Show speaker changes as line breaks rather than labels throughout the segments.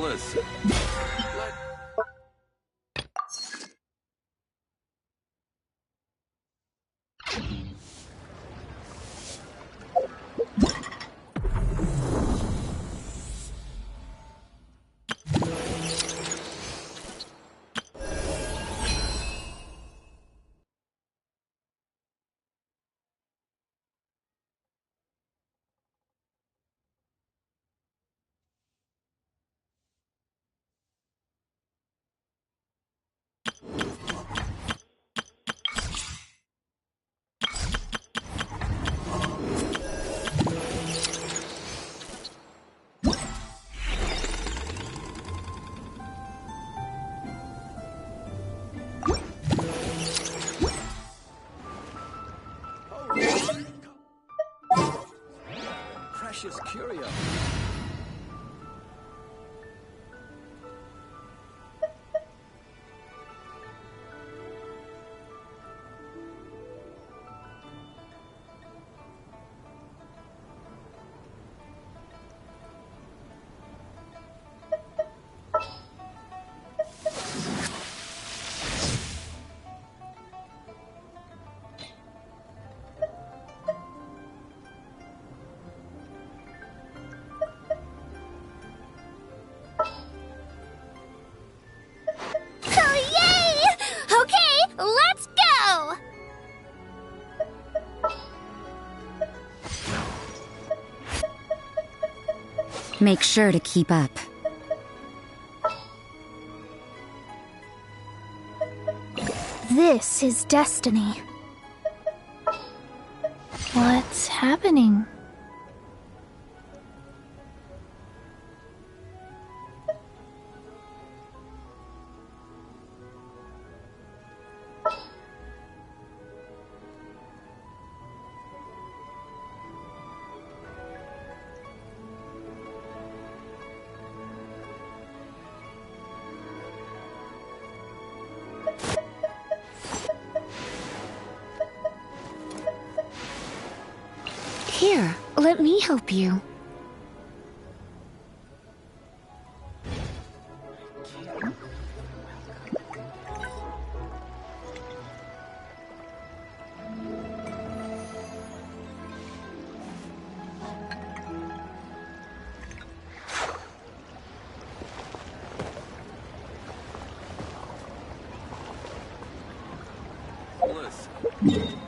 Listen. Precious curio.
Make sure to keep up.
This is destiny. What's happening?
Here, let me help you.
Listen.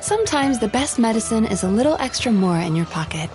Sometimes the best medicine is a little extra more in your pocket.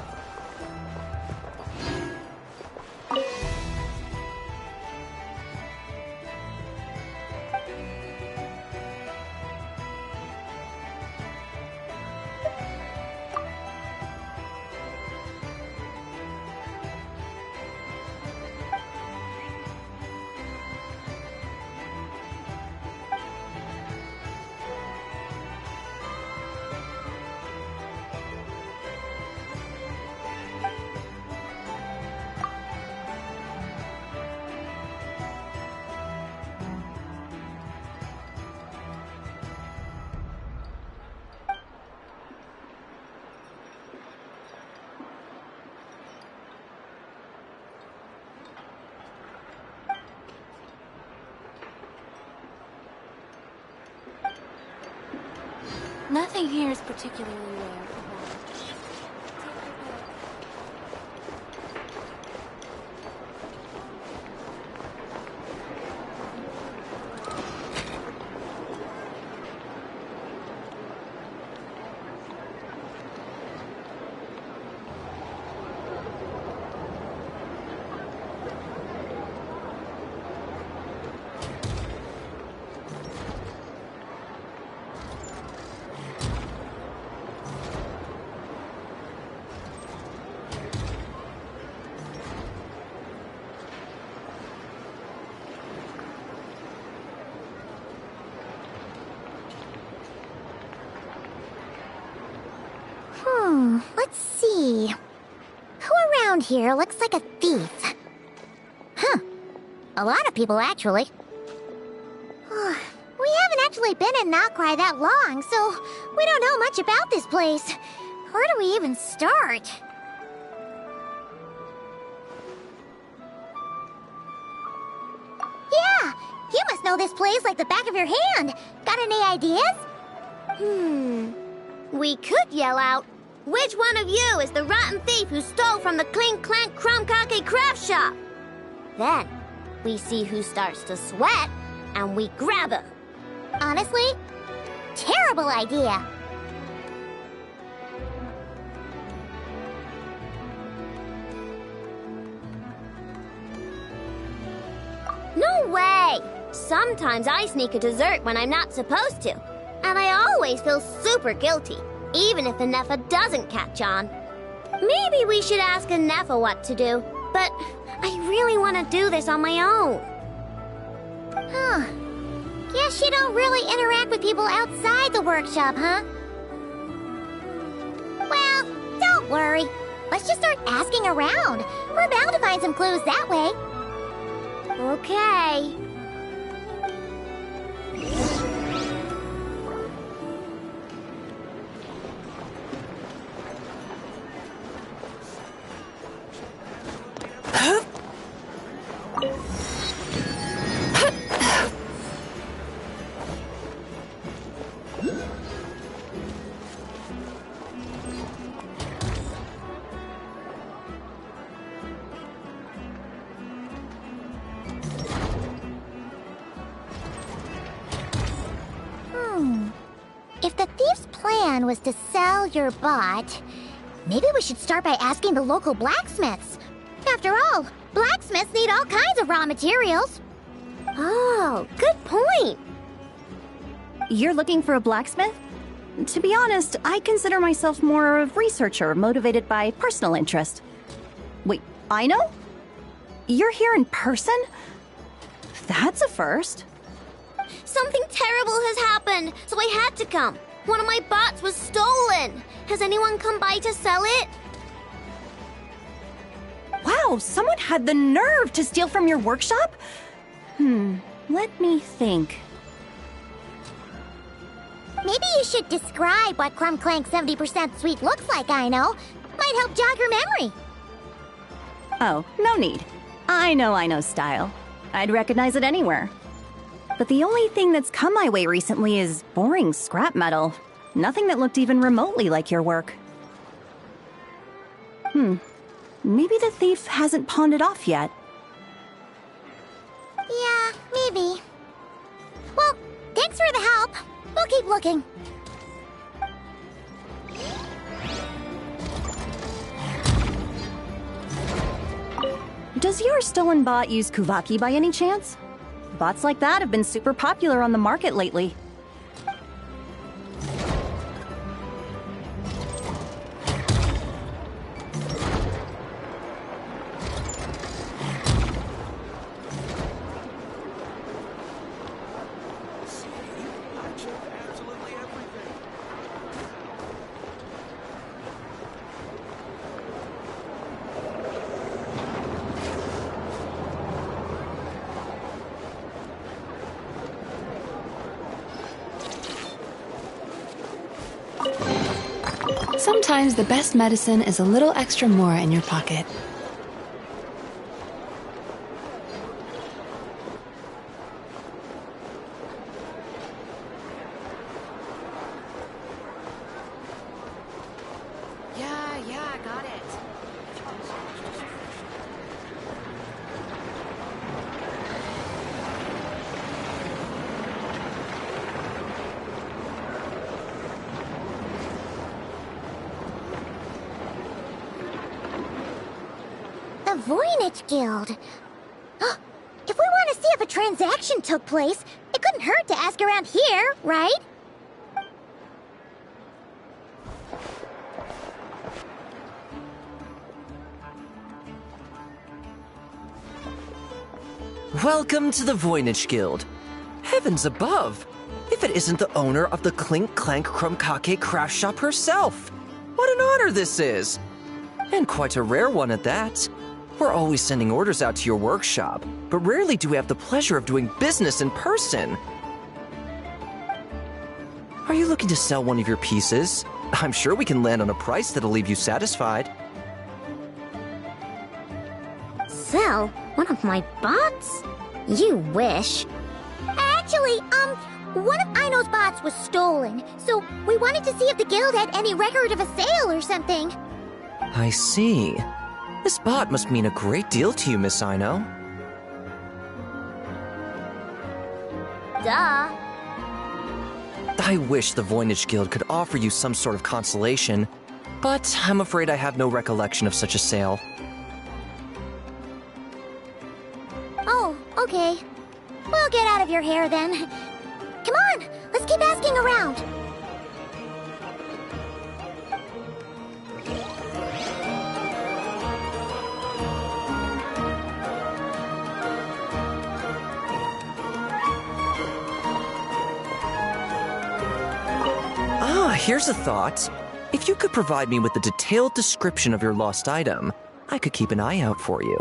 Nothing here is particularly rare.
Let's see. Who around here looks like a thief? Huh. A lot of people, actually. We haven't actually been in Nokrai that long, so we don't know much about this place. Where do we even start? Yeah, you must know this place like the back of your hand. Got any ideas? We could yell out, "Which one of you is the rotten thief who stole from the Clink Clank Crumb-Kake craft shop?" Then, we see who starts to sweat, and we grab him. Honestly, terrible idea. No way! Sometimes I sneak a dessert when I'm not supposed to, and I always feel super guilty, even if Anefa doesn't catch on. Maybe we should ask Anefa what to do, but I really want to do this on my own. Huh. Guess you don't really interact with people outside the workshop, huh? Well, don't worry. Let's just start asking around. We're bound to find some clues that way. Okay. If the thief's plan was to sell your bot, maybe we should start by asking the local blacksmiths. After all, blacksmiths need all kinds of raw materials. Oh, good point.
You're looking for a blacksmith? To be honest, I consider myself more a researcher motivated by personal interest. Wait, I know? You're here in person? That's a first.
Something terrible has happened, so I had to come. One of my bots was stolen. Has anyone come by to sell it?
Wow, someone had the nerve to steal from your workshop? Let me think.
Maybe you should describe what Crumb Clank 70% sweet looks like, I know. Might help jog your memory.
Oh, no need. I know style. I'd recognize it anywhere. But the only thing that's come my way recently is boring scrap metal. Nothing that looked even remotely like your work. Maybe the thief hasn't pawned it off yet.
Yeah, maybe. Well, thanks for the help. We'll keep looking.
Does your stolen bot use Kuvaki by any chance? Bots like that have been super popular on the market lately.
Sometimes the best medicine is a little extra more in your pocket.
got it.
The Voynich Guild. If we want to see if a transaction took place, it couldn't hurt to ask around here, right?
Welcome to the Voynich Guild. Heavens above! If it isn't the owner of the Clink Clank Krumkake craft shop herself! What an honor this is! And quite a rare one at that. We're always sending orders out to your workshop, but rarely do we have the pleasure of doing business in person. Are you looking to sell one of your pieces? I'm sure we can land on a price that'll leave you satisfied.
Sell one of my bots? You wish. Actually, one of Aino's bots was stolen, so we wanted to see if the guild had any record of a sale or something.
I see. This bot must mean a great deal to you, Miss Aino.
Duh.
I wish the Voynich Guild could offer you some sort of consolation, but I'm afraid I have no recollection of such a sale.
Oh, okay. We'll get out of your hair then. Come on, let's keep asking around.
Here's a thought. If you could provide me with a detailed description of your lost item, I could keep an eye out for you.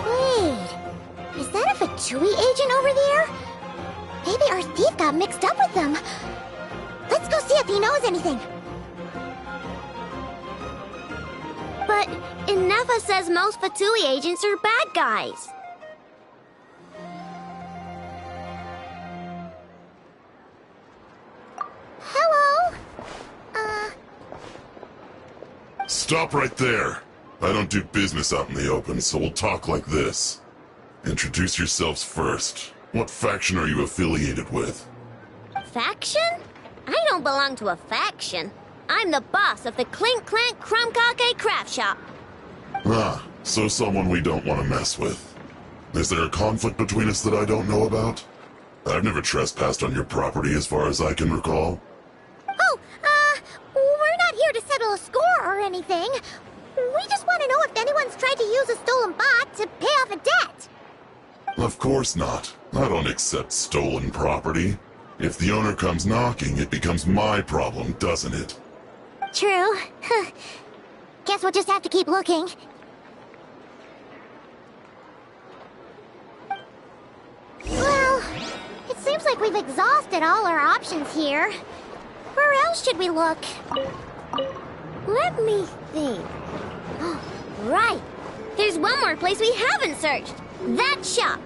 Wait, is that a Fatui agent over there? Maybe our thief got mixed up with them. Let's go see if he knows anything. But Inefa says most Fatui agents are bad guys. Hello?
Stop right there. I don't do business out in the open, so we'll talk like this. Introduce yourselves first. What faction are you affiliated with?
Faction? I don't belong to a faction. I'm the boss of the Clink Clank Krumkake craft shop.
Ah, so someone we don't want to mess with. Is there a conflict between us that I don't know about? I've never trespassed on your property as far as I can recall.
Oh, we're not here to settle a score or anything. We just want to know if anyone's tried to use a stolen bot to pay off a debt.
Of course not. I don't accept stolen property. If the owner comes knocking, it becomes my problem, doesn't it?
True. Guess we'll just have to keep looking. Well, it seems like we've exhausted all our options here. Where else should we look? Let me think. Right. There's one more place we haven't searched. That shop.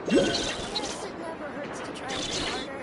Guess it never hurts to try a bit harder.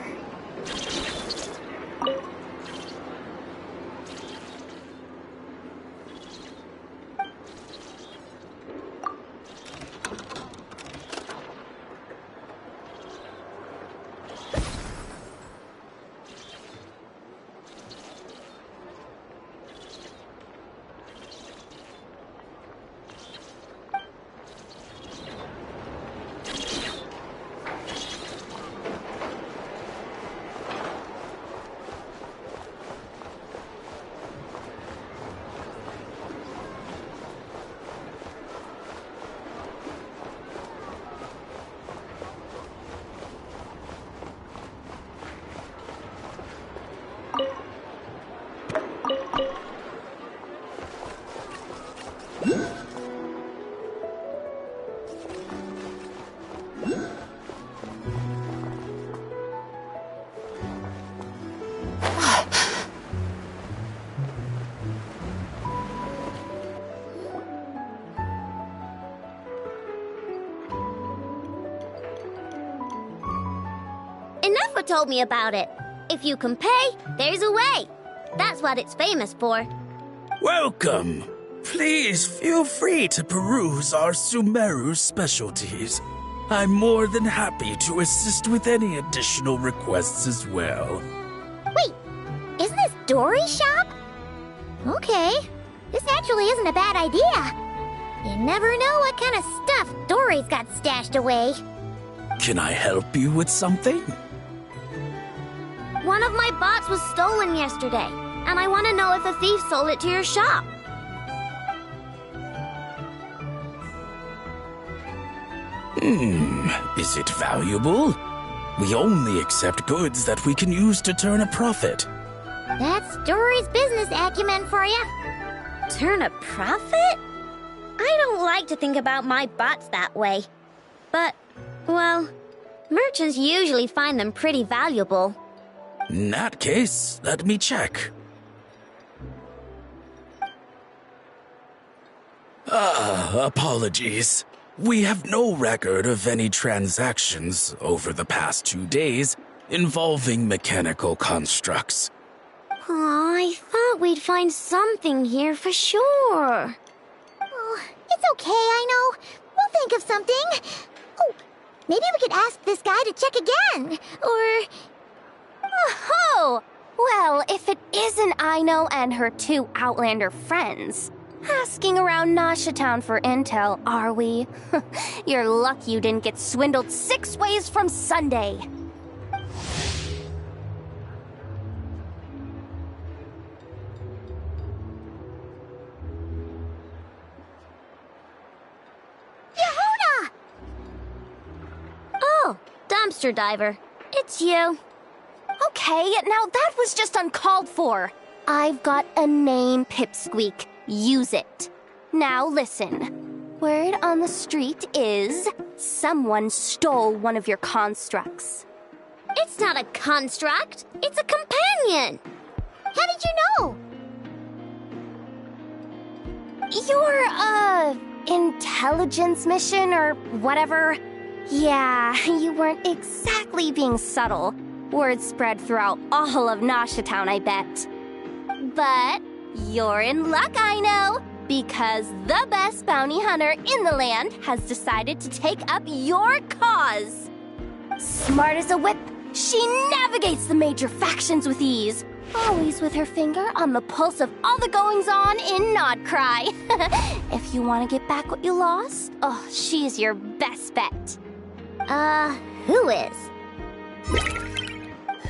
Ineffa told me about it. If you can pay, there's a way. That's what it's famous for.
Welcome. Please feel free to peruse our Sumeru specialties. I'm more than happy to assist with any additional requests as well.
Wait, isn't this Dory's shop? Okay, this actually isn't a bad idea. You never know what kind of stuff Dory's got stashed away.
Can I help you with something?
One of my bots was stolen yesterday, and I want to know if a thief sold it to your shop.
Is it valuable? We only accept goods that we can use to turn a profit.
That's Dory's business acumen for you. Turn a profit? I don't like to think about my bots that way. But, well, merchants usually find them pretty valuable.
In that case, let me check. Apologies. We have no record of any transactions over the past 2 days involving mechanical constructs.
Aw, I thought we'd find something here for sure. Oh, it's okay, I know. We'll think of something. Oh, maybe we could ask this guy to check again. Or...
Oh! Well, if it isn't Aino and her 2 Outlander friends. Asking around Nasha Town for intel, are we? You're lucky you didn't get swindled 6 ways from Sunday.
Yehuda! Oh, dumpster diver. It's you.
Okay, now that was just uncalled for. I've got a name, Pipsqueak. Use it. Now listen. Word on the street is someone stole one of your constructs.
It's not a construct. It's a companion. How did you know?
Your, intelligence mission or whatever? Yeah, you weren't exactly being subtle. Word spread throughout all of Nasha Town, I bet. But you're in luck, I know, because the best bounty hunter in the land has decided to take up your cause. Smart as a whip, she navigates the major factions with ease, always with her finger on the pulse of all the goings-on in Nodcry. If you want to get back what you lost, oh, she's your best bet.
Who is?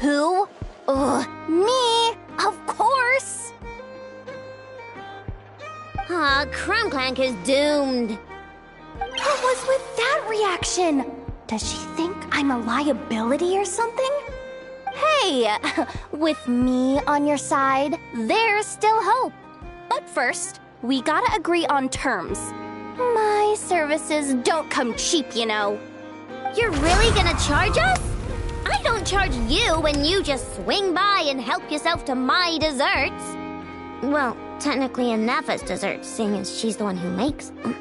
Who? Me, of course.
Crumclank is doomed.
What was with that reaction? Does she think I'm a liability or something? Hey, with me on your side, there's still hope. But first, we gotta agree on terms. My services don't come cheap, you know.
You're really gonna charge us? I don't charge you when you just swing by and help yourself to my desserts. Well, technically Anafa's desserts, seeing as she's the one who makes them.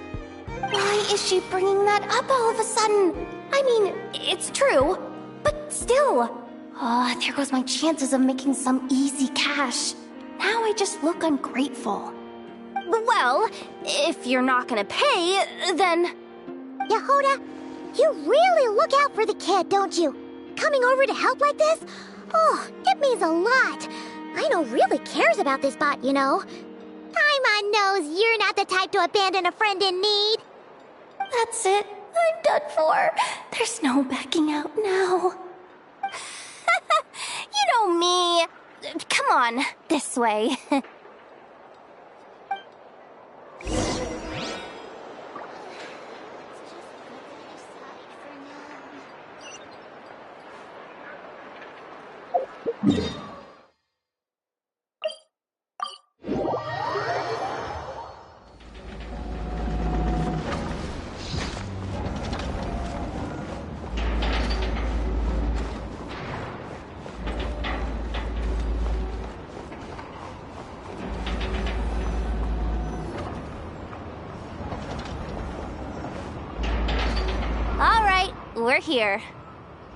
Why is she bringing that up all of a sudden? I mean, it's true, but still. Oh, there goes my chances of making some easy cash. Now I just look ungrateful. Well, if you're not gonna pay, then...
Yehuda, you really look out for the kid, don't you? Coming over to help like this? Oh, it means a lot. Aino really cares about this bot, you know. Paimon knows you're not the type to abandon a friend in need.
That's it. I'm done for. There's no backing out now. You know me. Come on, this way. We're here.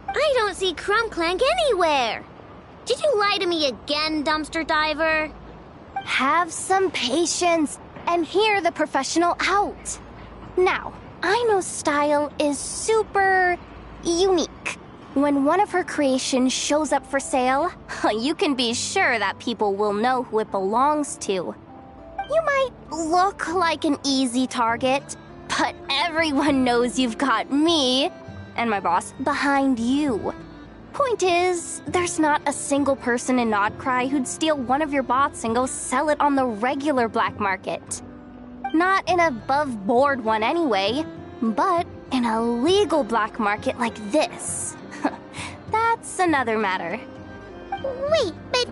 I don't see Crumclank anywhere. Did you lie to me again, dumpster diver?
Have some patience and hear the professional out. Now, Aino's style is super unique. When one of her creations shows up for sale, you can be sure that people will know who it belongs to. You might look like an easy target, but everyone knows you've got me and my boss behind you. Point is, there's not a single person in Nodcry who'd steal one of your bots and go sell it on the regular black market. Not an above-board one anyway, but in a legal black market like this. That's another matter.
Wait, but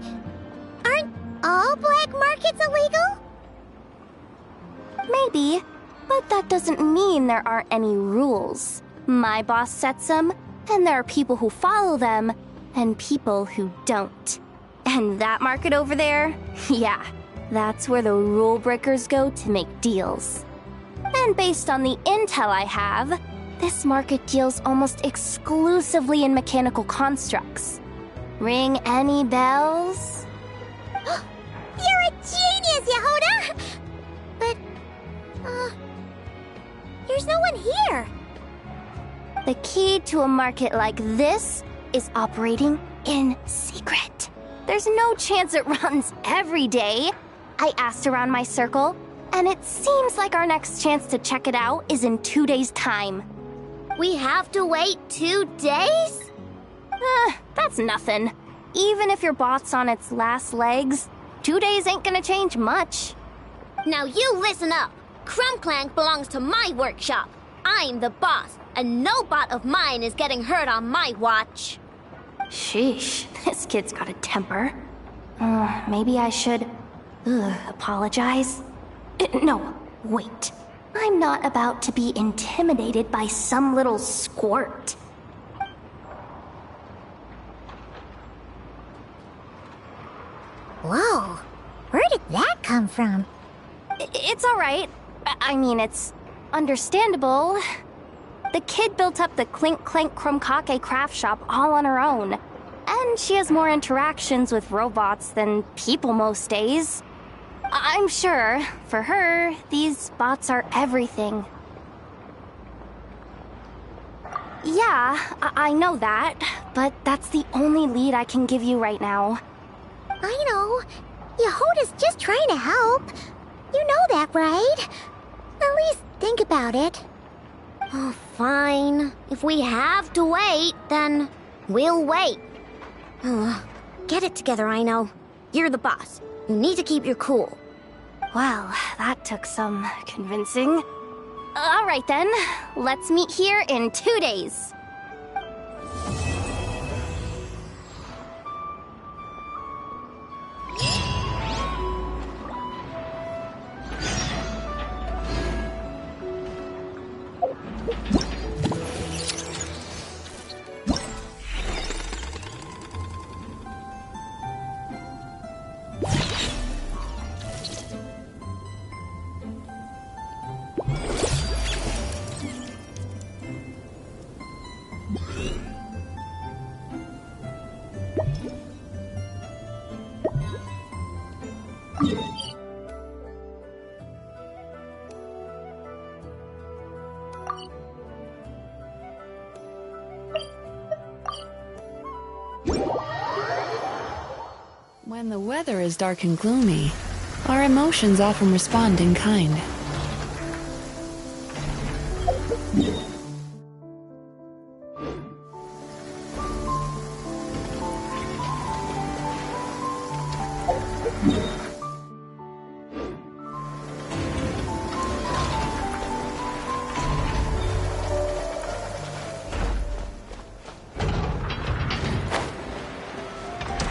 aren't all black markets illegal?
Maybe, but that doesn't mean there aren't any rules. My boss sets them, and there are people who follow them, and people who don't. And that market over there, yeah, that's where the rule breakers go to make deals. And based on the intel I have, this market deals almost exclusively in mechanical constructs. Ring any bells?
You're a genius, Yehuda! But, there's no one here.
The key to a market like this is operating in secret. There's no chance it runs every day. I asked around my circle, and it seems like our next chance to check it out is in 2 days' time.
We have to wait 2 days?
That's nothing. Even if your bot's on its last legs, 2 days ain't gonna change much.
Now you listen up. Crumclank belongs to my workshop. I'm the boss, and no bot of mine is getting hurt on my watch.
Sheesh, this kid's got a temper. Maybe I should... apologize? No, wait. I'm not about to be intimidated by some little squirt.
Whoa, where did that come from?
It's alright. I mean, it's understandable. The kid built up the Clink Clank Krumkake craft shop all on her own. And she has more interactions with robots than people most days. I'm sure, for her, these bots are everything. Yeah, I know that, but that's the only lead I can give you right now.
I know. Yehuda's just trying to help. You know that, right? At least think about it. Oh, fine. If we have to wait, then we'll wait. Get it together, I know. You're the boss. You need to keep your cool.
Well, that took some convincing. All right then, let's meet here in 2 days.
When the weather is dark and gloomy, our emotions often respond in kind.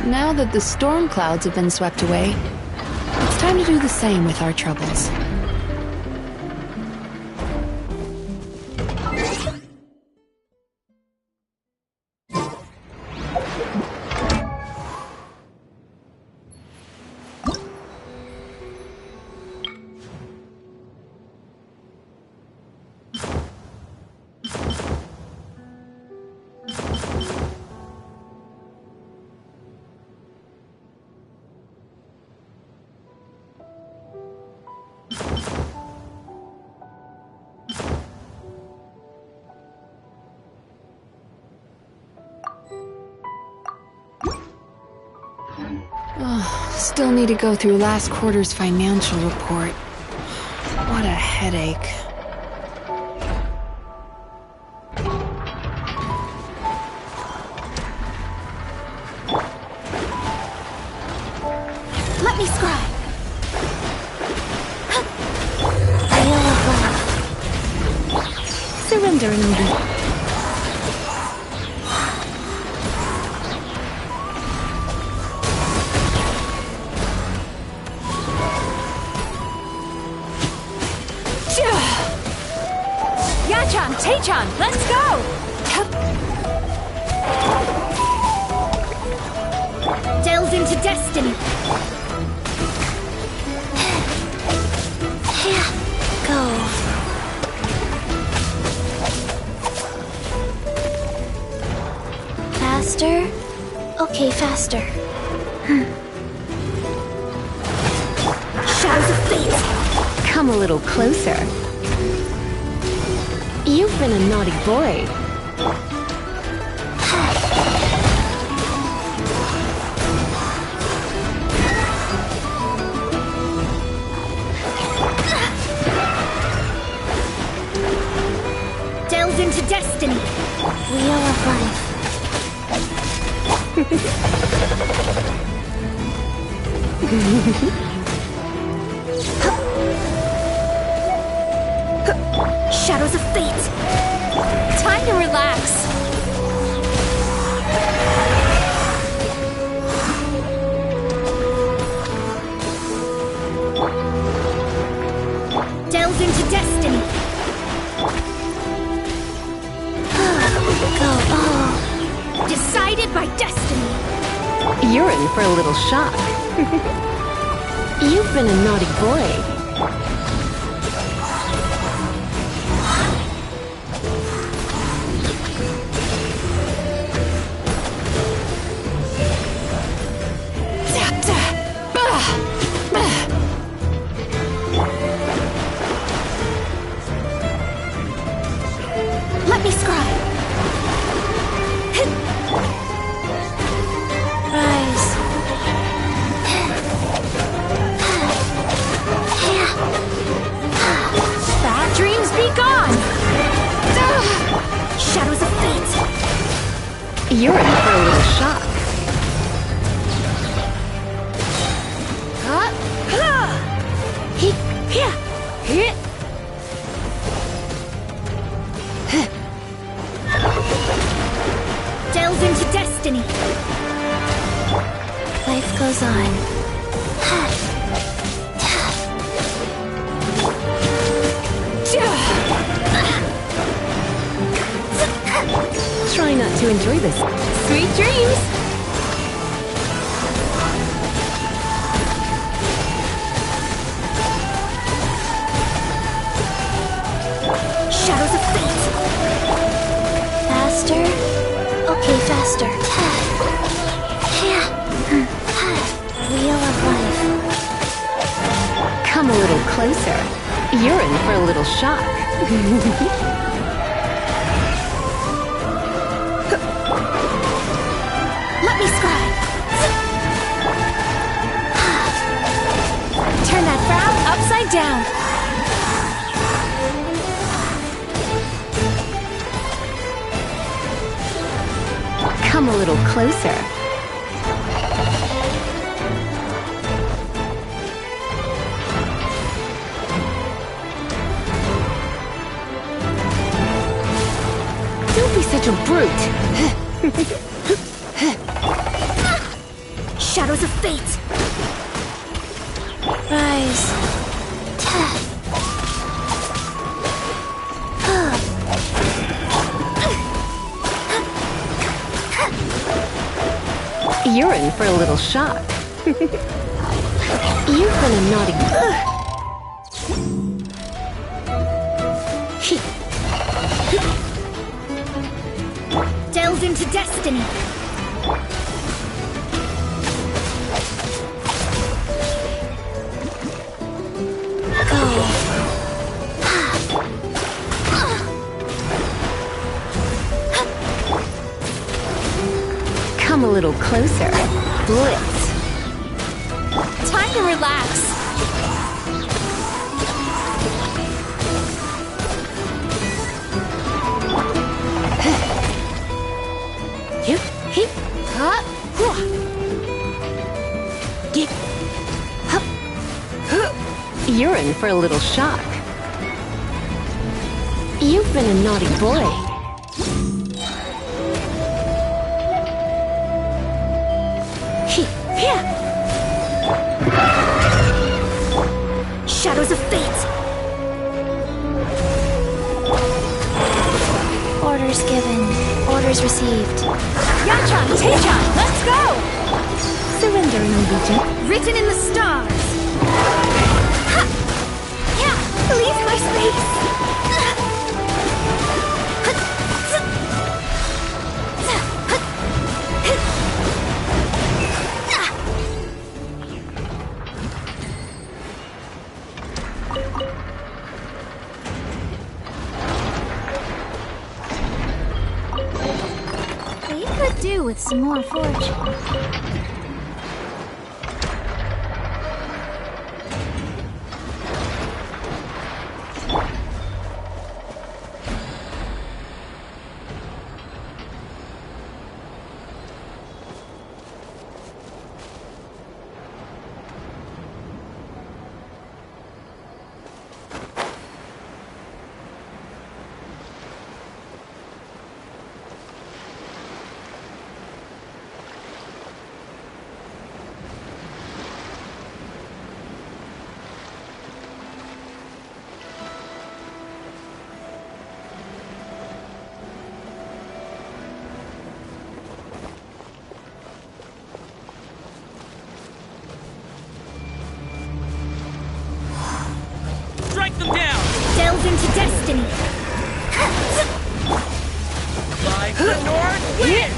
Now that the storm clouds have been swept away, it's time to do the same with our troubles. Still need to go through last quarter's financial report. What a headache.
Let me scribe. Surrender and obey.
Yachan, Taechan, let's go!
Delves into destiny.
Go. Faster? Okay, faster.
Shadows of fate.
Come a little closer. You've been a naughty boy.
Delves into destiny.
Wheel of life.
Shadows of fate. Time to relax. Delves into destiny.
Go all.
Decided by destiny.
You're in for a little shock. You've been a naughty boy.
Let me scribe.
Rise.
Bad dreams be gone. Shadows of fate.
You're in for a little shock.
Delve into destiny.
Life goes on.
Try not to enjoy this.
Sweet dreams!
Shadows of fate.
Faster? Okay, faster. Wheel of life.
Come a little closer. You're in for a little shock.
Let me scribe.
Turn that frown upside down.
Come a little closer. Don't be such a brute.
Shadows of fate.
Rise.
You're in for a little shock. You've been a naughty...
Delve into destiny.
Come a little closer. Blitz.
Time to relax.
Hip, hip, ha, hua. Get, hup, huh. You're in for a little shock. You've been a naughty boy.
Shadows of fate.
Orders given. Orders received.
Yachan, Teichan, let's go!
Surrender and allegiance.
Written in the stars. Ha! Yeah, leave my space. We could do with some more fortune.
Strike them down!
Delve into destiny.
Like the North Wind!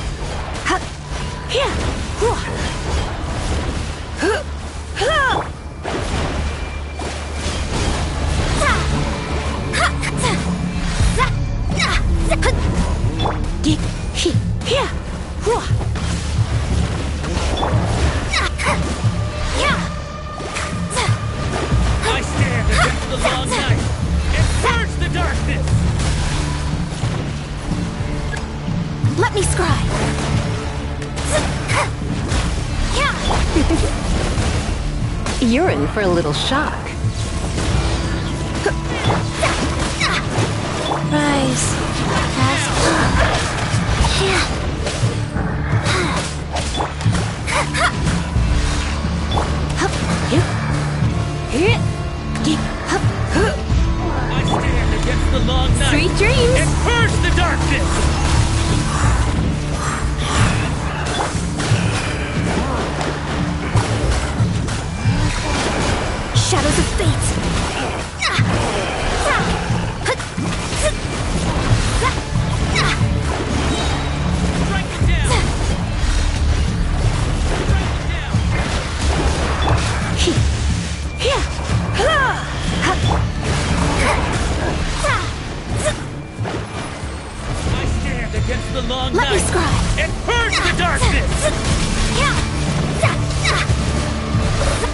I stand against the long night and purge the darkness!
Let me scribe.
You're in for a little shock.
Rise.
I stand against the long night.
Sweet dreams.
And purge the darkness.
Shadows of fate.
Strike it down. Strike it down. I stand against the long
Let me
night.
scribe.
And purge the darkness.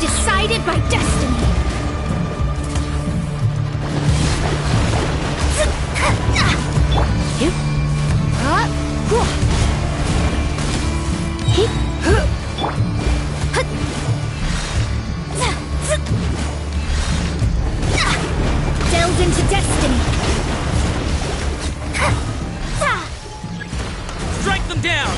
Decided by destiny. Delved into destiny.
Strike them down.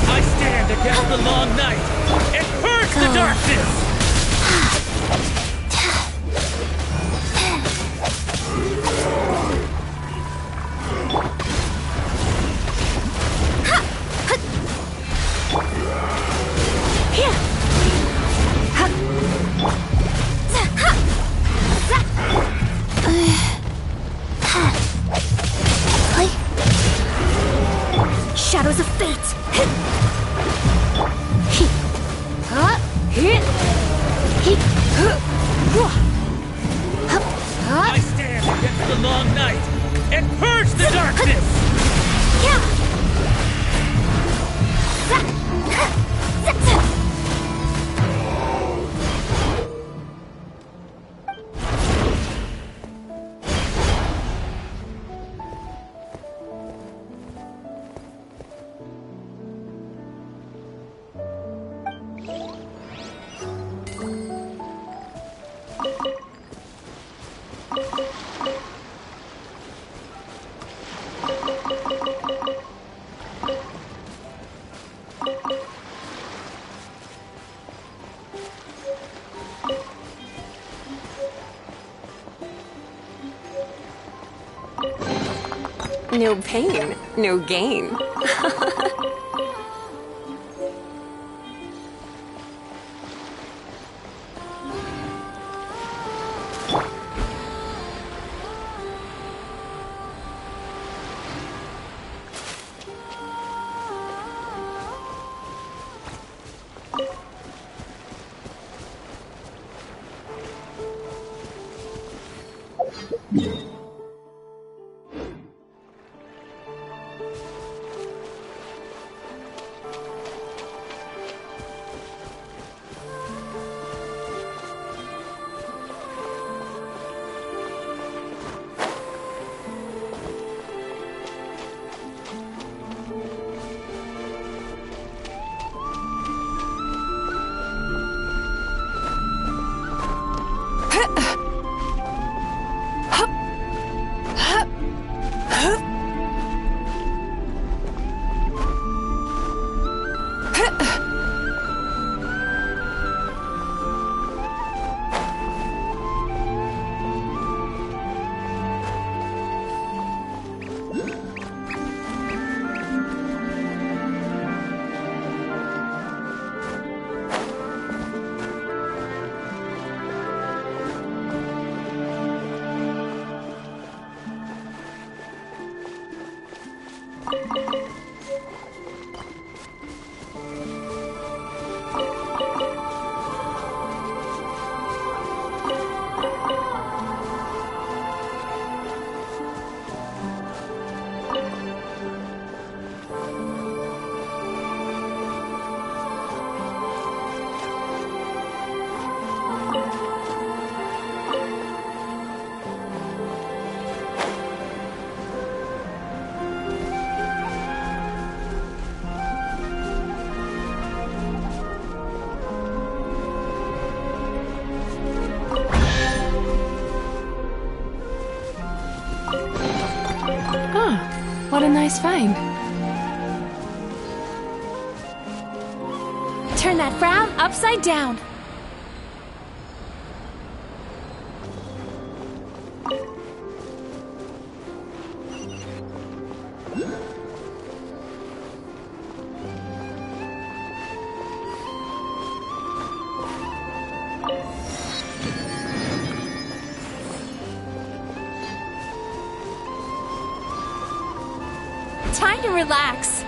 I stand against the long night and purge the darkness.
Shadows of fate.
I stand against the long night and purge the darkness.
No pain, no gain.
What a nice find.
Turn that frown upside down. Time to relax.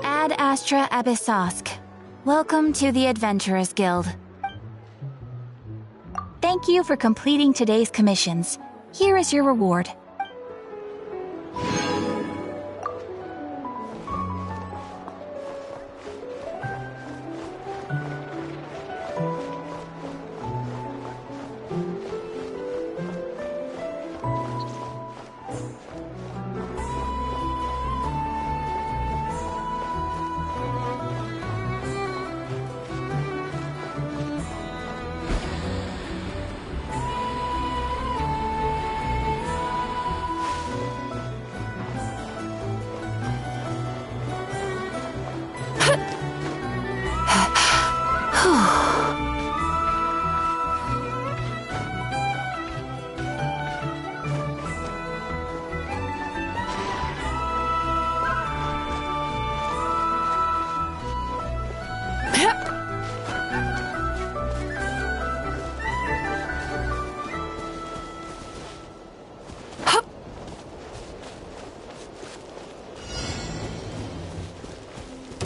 Ad Astra Abyssosk. Welcome to the Adventurers Guild. Thank you for completing today's commissions. Here is your reward.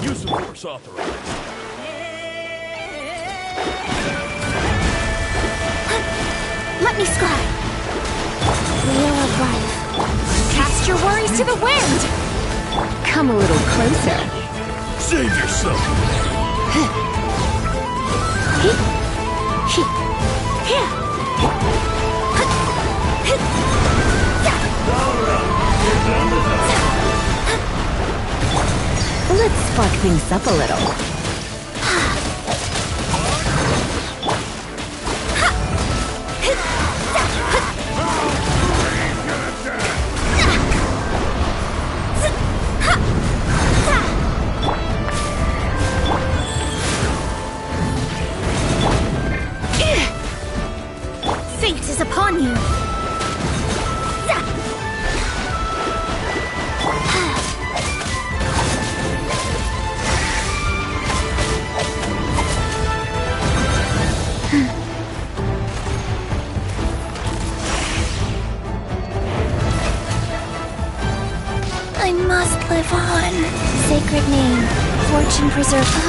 Use of force authorized.
Let me scribe. Wheel of life. Cast your worries to the wind!
Come a little closer.
Save yourself.
Let's spark things up a little.
Fate is upon you! I must live on. Sacred name, fortune preserver.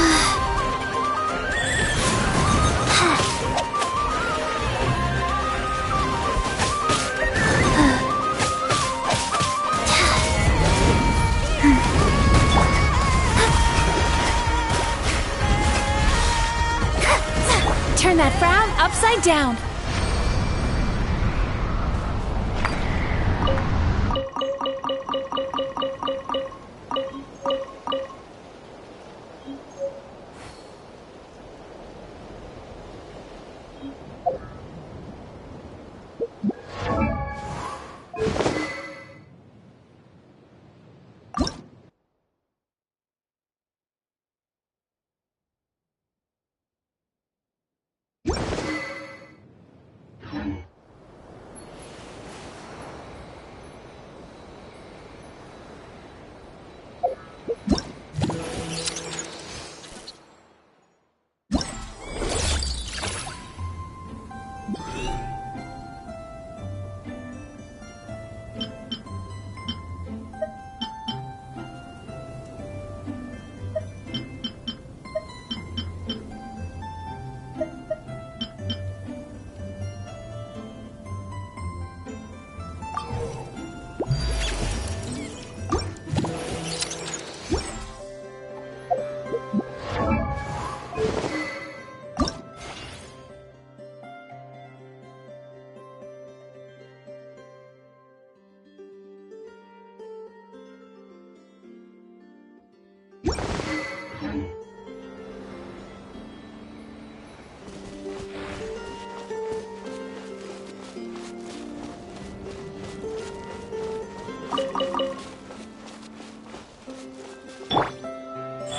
Turn that frown upside down.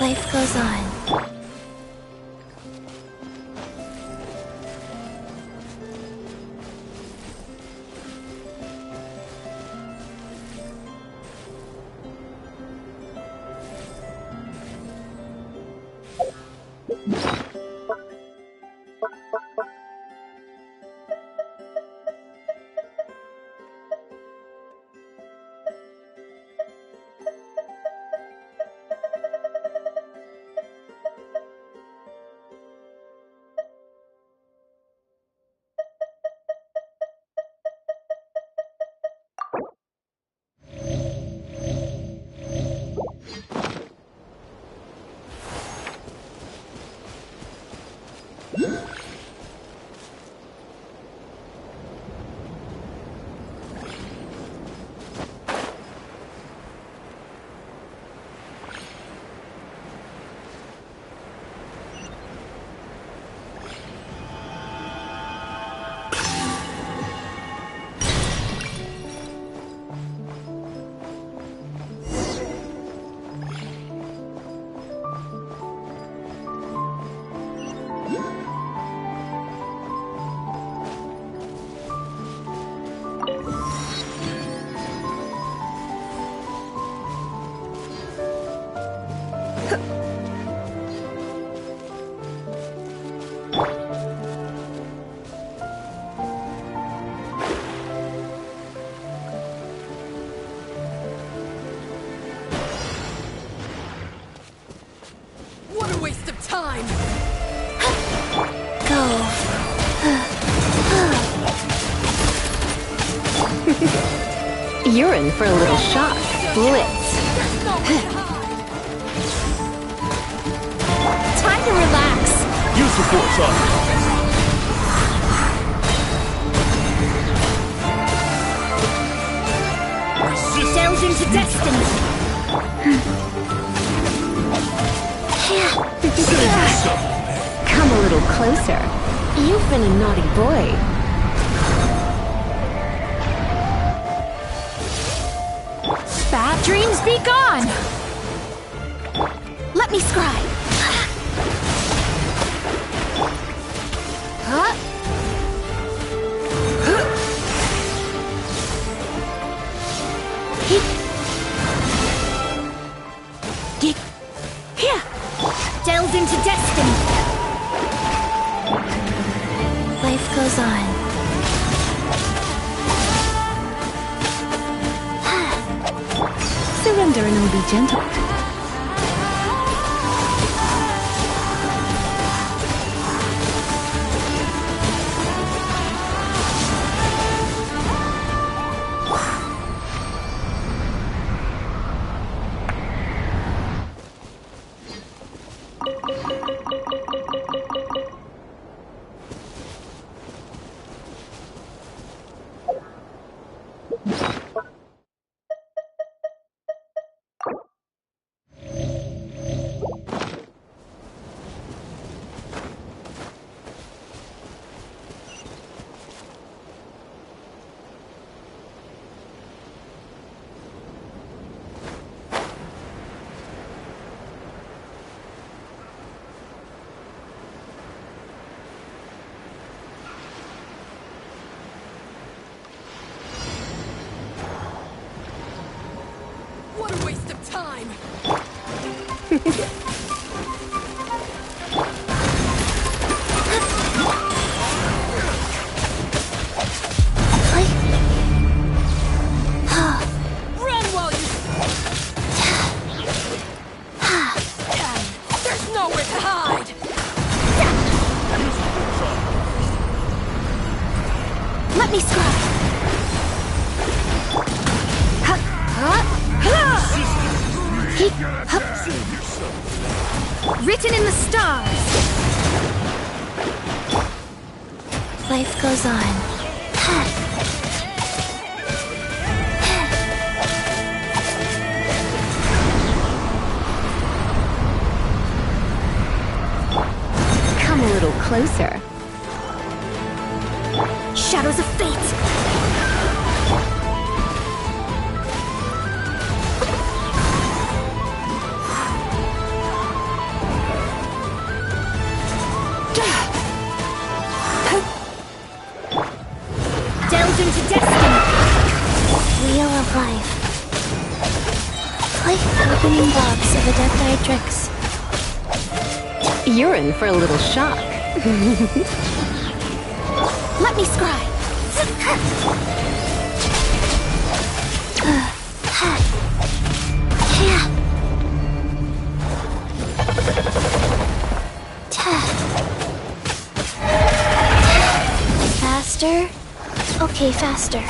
Life goes on.
What a waste of time!
You're in for a little shock. Blitz.
Time to relax.
Use the force on me.
Delve into destiny.
Come a little closer. You've been a naughty boy.
Bad dreams be gone. Let me scribe. Huh? Here. Delve into destiny. Life goes on.
Surrender and I'll be gentle.
What a waste of time! Run while you... There's nowhere to hide!
Let me scribe. Written in the stars. Life goes on.
Come a little closer.
Shadows of fate. Delve into destiny. Wheel of life. Like opening box of a death-eyed Drix.
You're in for a little shock.
Let me scry. Faster? Okay, faster.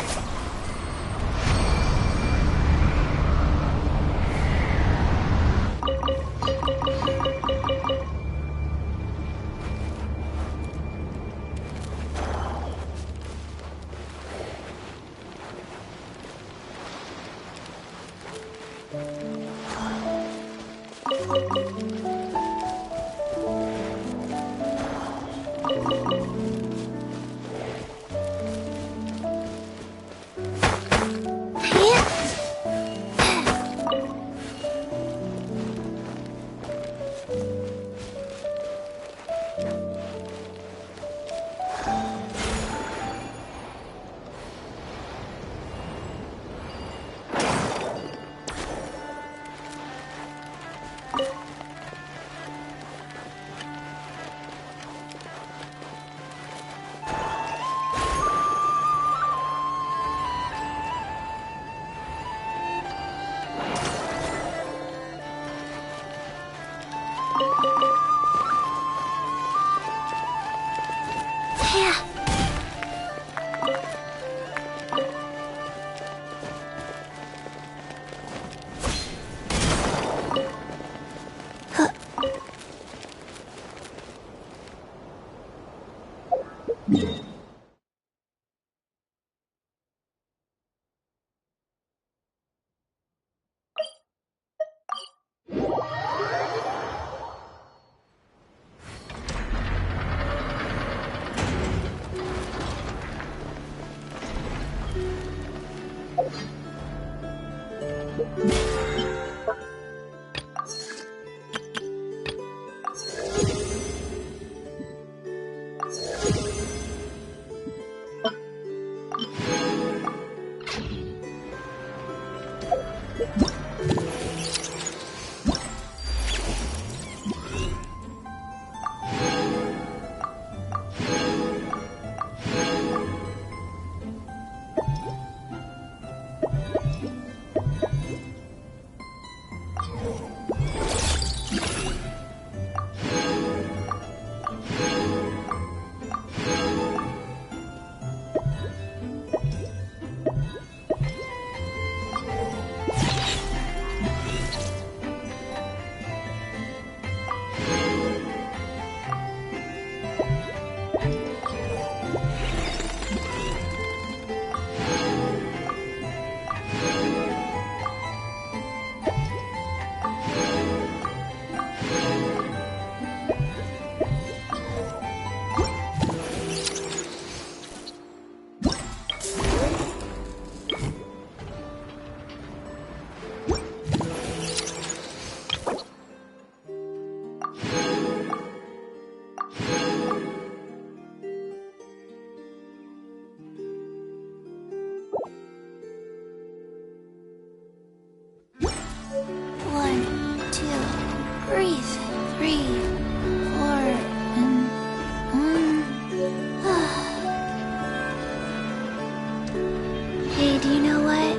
Hey, do you know what?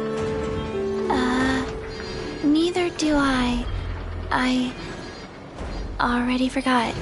Neither do I. I already forgot.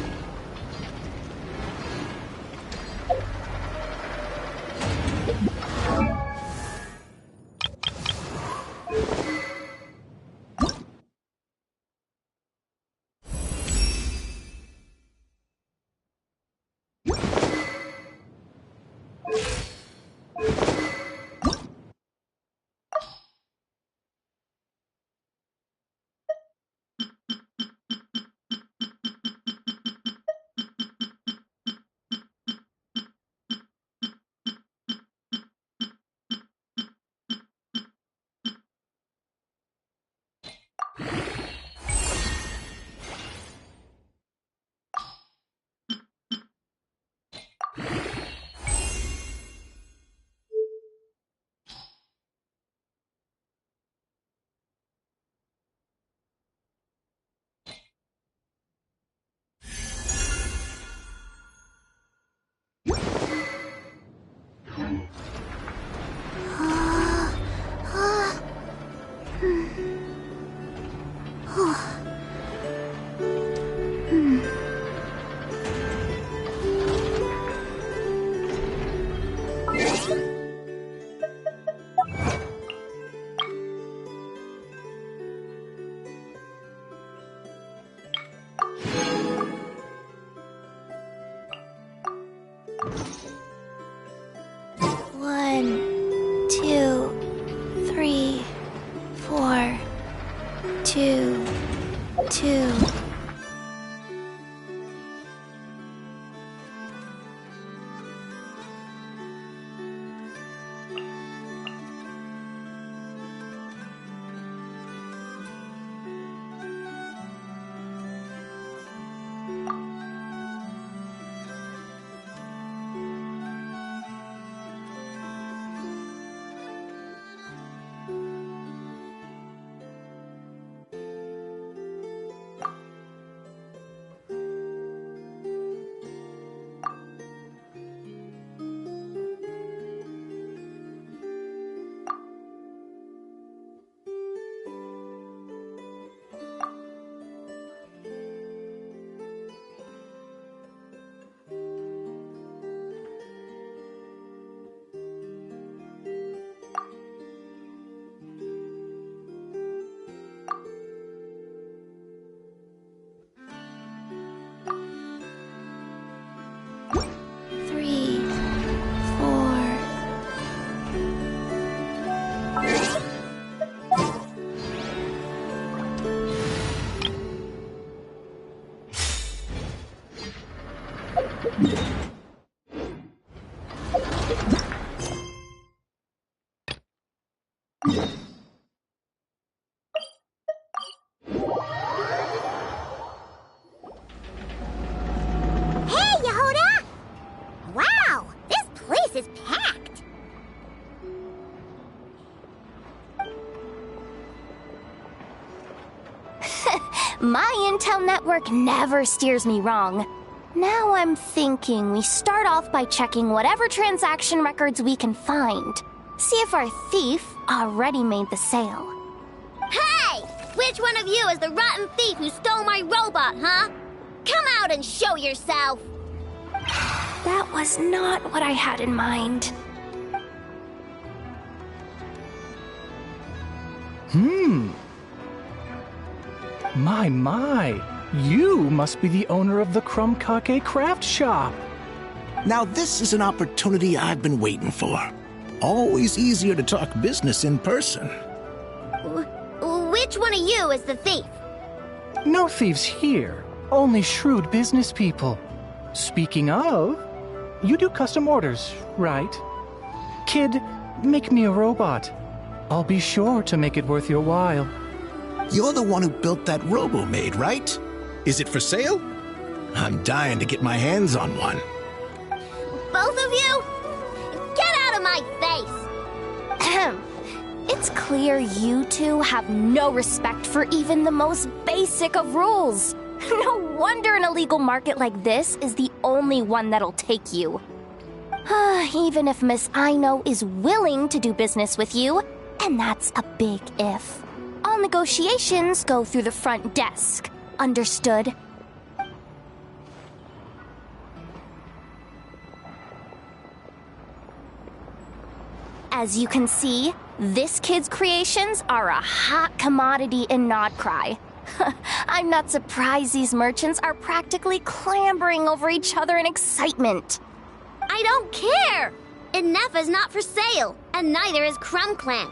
One, two, three, four, two, two.
Hey, Yehuda! Wow, this place is packed.
My intel network never steers me wrong. Now I'm thinking we start off by checking whatever transaction records we can find. See if our thief already made the sale.
Hey! Which one of you is the rotten thief who stole my robot, huh? Come out and show yourself!
That was not what I had in mind.
My, you must be the owner of the Crumb Kake craft shop.
Now this is an opportunity I've been waiting for. Always easier to talk business in person.
Which one of you is the thief?
No thieves here, only shrewd business people. Speaking of, you do custom orders, right? Kid, make me a robot. I'll be sure to make it worth your while.
You're the one who built that robo-maid, right? Is it for sale? I'm dying to get my hands on one.
Both of you? Get out of my face!
It's clear you two have no respect for even the most basic of rules. No wonder an illegal market like this is the only one that'll take you. Even if Miss Aino is willing to do business with you, and that's a big if. All negotiations go through the front desk. Understood? As you can see, this kid's creations are a hot commodity in Nodcry. I'm not surprised these merchants are practically clambering over each other in excitement.
I don't care! Ineffa's not for sale, and neither is Crumbclank.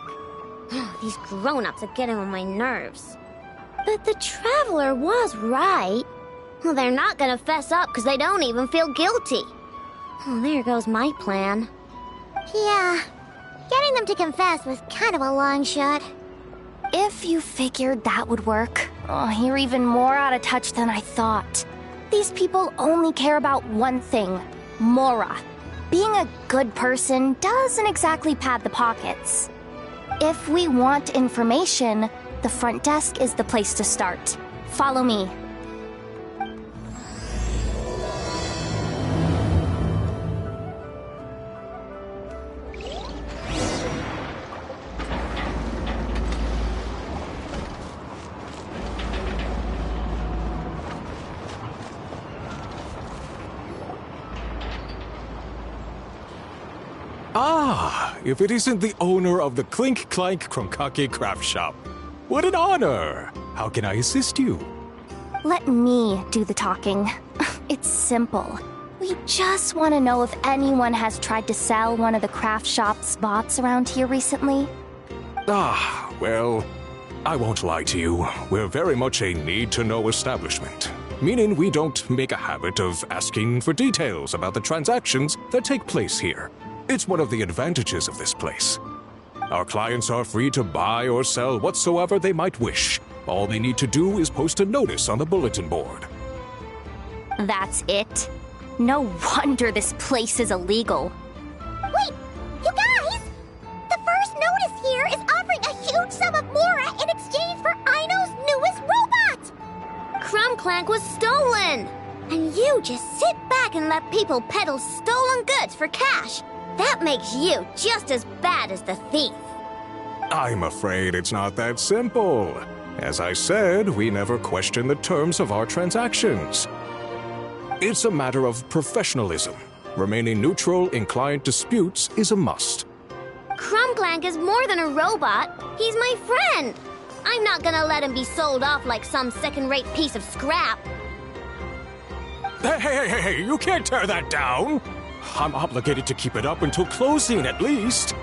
These grown-ups are getting on my nerves. But the Traveler was right. Well, they're not gonna fess up because they don't even feel guilty. Oh, there goes my plan. Yeah, getting them to confess was kind of a long shot.
If you figured that would work, you're even more out of touch than I thought. These people only care about one thing, Mora. Being a good person doesn't exactly pad the pockets. If we want information, the front desk is the place to start. Follow me.
Ah, if it isn't the owner of the Clink Clank Kromkake craft shop. What an honor! How can I assist you?
Let me do the talking. It's simple. We just want to know if anyone has tried to sell one of the craft shop's bots around here recently.
Ah, well, I won't lie to you. We're very much a need-to-know establishment. Meaning we don't make a habit of asking for details about the transactions that take place here. It's one of the advantages of this place. Our clients are free to buy or sell whatsoever they might wish. All they need to do is post a notice on the bulletin board.
That's it? No wonder this place is illegal.
Wait, you guys! The first notice here is offering a huge sum of Mora in exchange for Aino's newest robot! Crumbclank was stolen! And you just sit back and let people peddle stolen goods for cash. That makes you just as bad as the thief.
I'm afraid it's not that simple. As I said, we never question the terms of our transactions. It's a matter of professionalism. Remaining neutral in client disputes is a must.
Crumbclank is more than a robot. He's my friend. I'm not gonna let him be sold off like some second-rate piece of scrap.
Hey, you can't tear that down! I'm obligated to keep it up until closing, at least.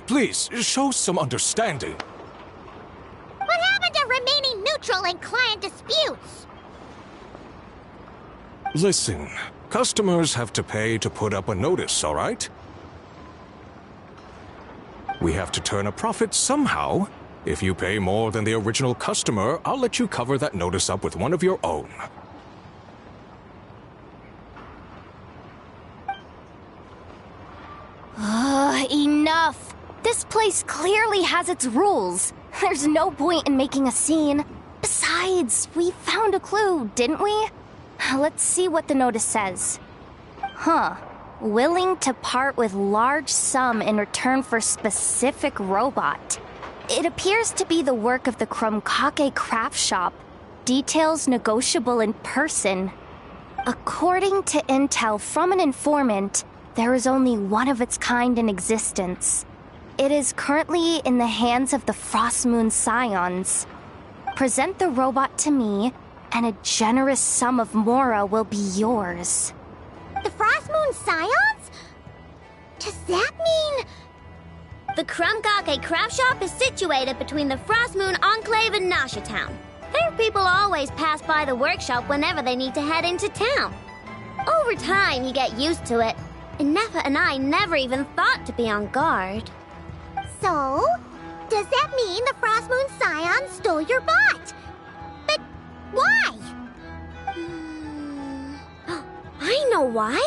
Please, show some understanding.
What happened to remaining neutral in client disputes?
Listen, Customers have to pay to put up a notice, all right? We have to turn a profit somehow. If you pay more than the original customer, I'll let you cover that notice up with one of your own.
Enough! This place clearly has its rules. There's no point in making a scene. Besides, we found a clue, didn't we? Let's see what the notice says. Huh. Willing to part with large sum in return for specific robot. It appears to be the work of the Krumkake craft shop. Details negotiable in person. According to intel from an informant, there is only one of its kind in existence. It is currently in the hands of the Frost Moon Scions. Present the robot to me, and a generous sum of Mora will be yours.
The Frost Moon Scions? Does that mean... The Krumkake craft shop is situated between the Frost Moon Enclave and Nasha Town. Their people always pass by the workshop whenever they need to head into town. Over time, you get used to it, and Nefa and I never even thought to be on guard.
So, does that mean the Frost Moon Scions stole your bot? But why?
I know why.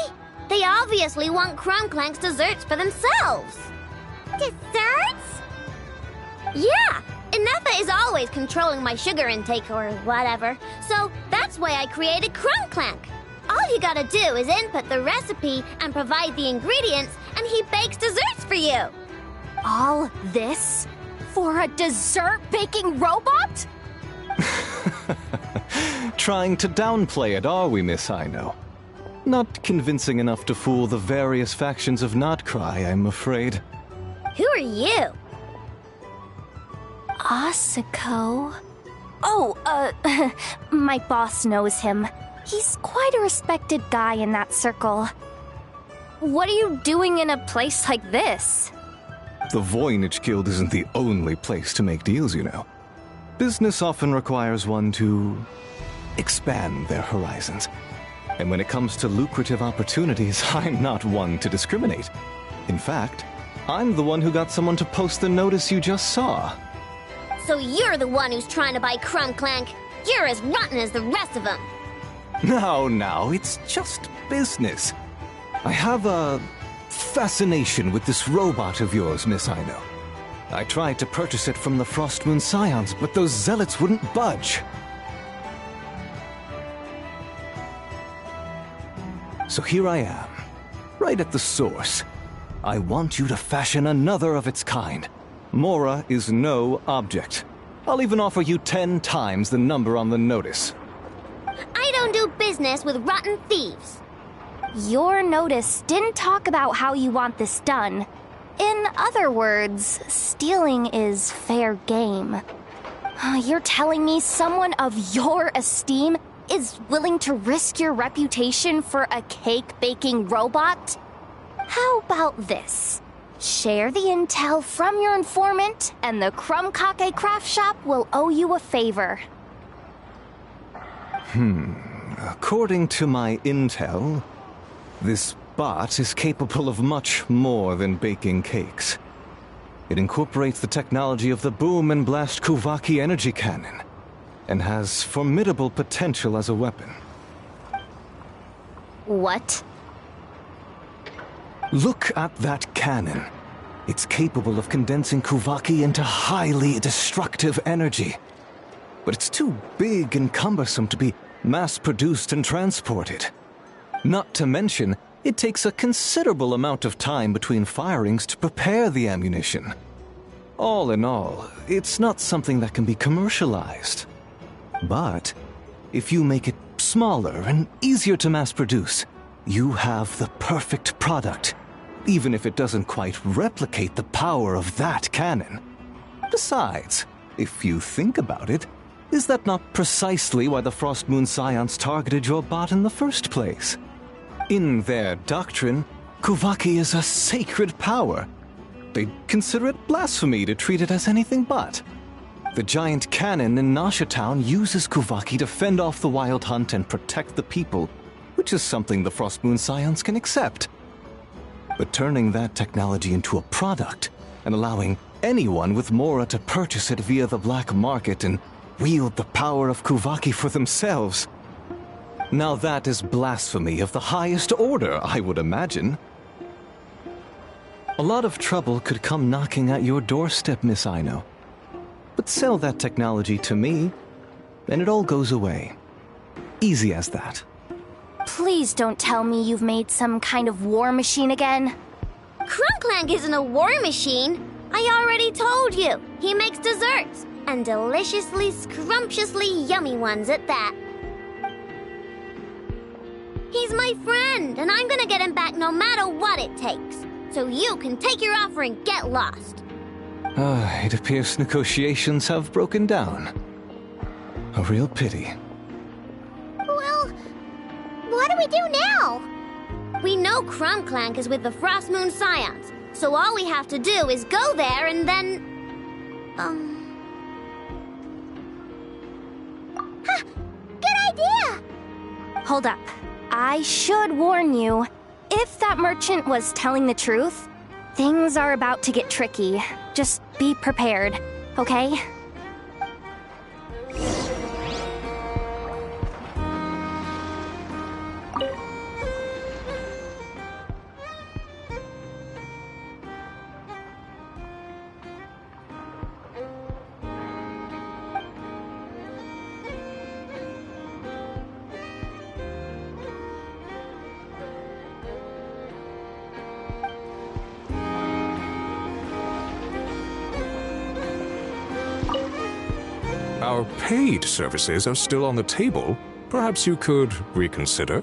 They obviously want Crumclank's desserts for themselves.
Desserts?
Yeah, Nefa is always controlling my sugar intake or whatever, so that's why I created Crumclank. All you gotta do is input the recipe and provide the ingredients, and he bakes desserts for you.
All this for a dessert baking robot?
Trying to downplay it, are we, Miss Aino? Not convincing enough to fool the various factions of Notcry, I'm afraid.
Who are you?
Asako? Oh, my boss knows him. He's quite a respected guy in that circle. What are you doing in a place like this?
The Voynich Guild isn't the only place to make deals, you know. Business often requires one to expand their horizons. And when it comes to lucrative opportunities, I'm not one to discriminate. In fact, I'm the one who got someone to post the notice you just saw.
So you're the one who's trying to buy Crumclank. You're as rotten as the rest of them.
No, it's just business. I have a fascination with this robot of yours, Miss Aino. I tried to purchase it from the Frost Moon Scions, but those zealots wouldn't budge. So here I am, right at the source. I want you to fashion another of its kind. Mora is no object. I'll even offer you 10 times the number on the notice.
I don't do business with rotten thieves.
Your notice didn't talk about how you want this done. In other words, stealing is fair game. You're telling me someone of your esteem is willing to risk your reputation for a cake-baking robot? How about this? Share the intel from your informant, and the Krumkake craft shop will owe you a favor.
According to my intel, this bot is capable of much more than baking cakes. It incorporates the technology of the Boom and Blast Kuvaki energy cannon, and has formidable potential as a weapon.
What?
Look at that cannon. It's capable of condensing Kuvaki into highly destructive energy. But it's too big and cumbersome to be mass-produced and transported. Not to mention, it takes a considerable amount of time between firings to prepare the ammunition. All in all, it's not something that can be commercialized. But if you make it smaller and easier to mass-produce, you have the perfect product, even if it doesn't quite replicate the power of that cannon. Besides, if you think about it, is that not precisely why the Frost Moon Scions targeted your bot in the first place? In their doctrine, Kuvaki is a sacred power. They'd consider it blasphemy to treat it as anything but. The giant cannon in Nasha Town uses Kuvaki to fend off the Wild Hunt and protect the people, which is something the Frostmoon Scions can accept. But turning that technology into a product and allowing anyone with Mora to purchase it via the black market and wield the power of Kuvaki for themselves. Now that is blasphemy of the highest order, I would imagine. A lot of trouble could come knocking at your doorstep, Miss Aino. But sell that technology to me, and it all goes away. Easy as that.
Please don't tell me you've made some kind of war machine again.
Crunklank isn't a war machine. I already told you. He makes desserts, and deliciously, scrumptiously yummy ones at that. He's my friend, and I'm gonna get him back no matter what it takes. So you can take your offer and get lost.
It appears negotiations have broken down. A real pity.
Well, what do we do now? We know Crunklank is with the Frostmoon Scions, so all we have to do is go there and then...
Ha! Good idea! Hold up. I should warn you. If that merchant was telling the truth, things are about to get tricky. Just be prepared, okay?
Our paid services are still on the table. Perhaps you could reconsider?